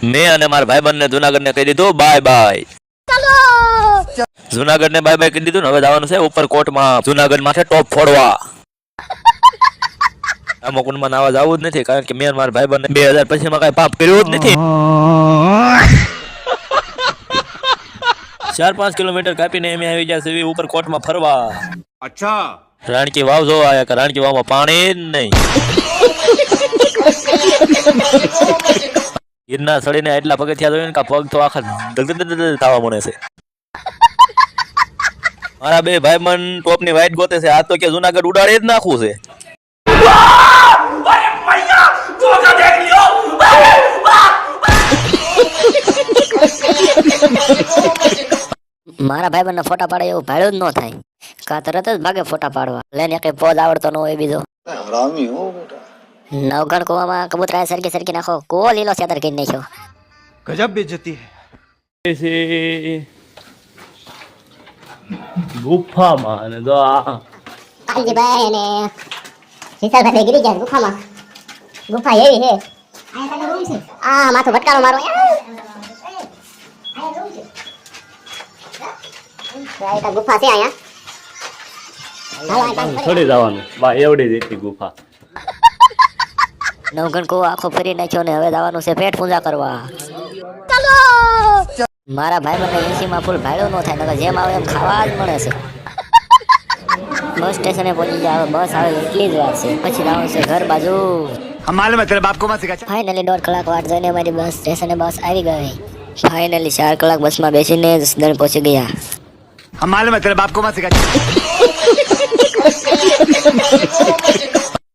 મેં અને મારા ભાઈબંધ ને જુનાગઢ ને કહી દીધું બાય બાય. જુનાગઢ ને બાય બાય કહી દીધું ને હવે જવાનું છે ઉપર કોટમાં જુનાગઢ માથે ટોપ ફોડવા. આમાં કુંડમાં નાવા જવું જ નથી કારણ કે મેં મારા ભાઈબંધ 2000 પછી માં કઈ પાપ કર્યું જ નથી. 4-5 કિલોમીટર કાપીને અમે આવી ગયા છે ઉપર કોટમાં ફરવા. अच्छा રાણકી વાવ જોવા આવ્યા કે રાણકી વાવમાં પાણી જ નહીં. ગિરનાર ચડીને એટલા પગથિયા જોઈને કે પગ તો આખા ધગધગ થવા મળે છે. મારા બે ભાઈબંધ ટોપની વાઈટ ગોતે છે આ તો કે જુનાગઢ ઉડાડી જ નાખવું છે. મારા ભાઈબંધ ના ફોટા પાડે એવું ભાડું જ ન થાય કા તરત જ ભાગે ફોટા પાડવા લઈને કઈ પોઝ આવડતો ન હોય બીજો નવગણ કુવામાં કબૂતરા સરકી સરકી નાખો કો લીલો સેદર કરી નાખ્યો. गजब बेइज्जती है. ગુફામાં અને જો આ કાલજીભાઈ અને શીતલભાઈ ગીરી ગયા ગુફામાં. ગુફા એવી છે આ માથું ભટકારો મારો ગુફા છે અહીંયા થોડી જવાનું બા એવડી જ હતી ગુફા. નવગણ કુવો આખો ફરી નાખ્યો ને હવે જવાનું છે પેટ પૂજા કરવા. મારા ભાઈબંધ ને એસી માં ફૂલ ભાડું ન થાય નકર જેમ આવે એમ ખાવા જ મળે છે. બસ સ્ટેશને પહોંચી જાય બસ આવે એટલી જ વાર છે પછી જવાનું છે ઘર બાજુ. हम मालूम है तेरे बाप को मत सिखा. ફાઇનલી 1.5 કલાક વાટ જોઈને અમારી બસ સ્ટેશને બસ આવી ગઈ. ફાઇનલી 4 કલાક બસમાં બેસીને જસદણ પહોંચી ગયા. हम मालूम है तेरे बाप को मत सिखा.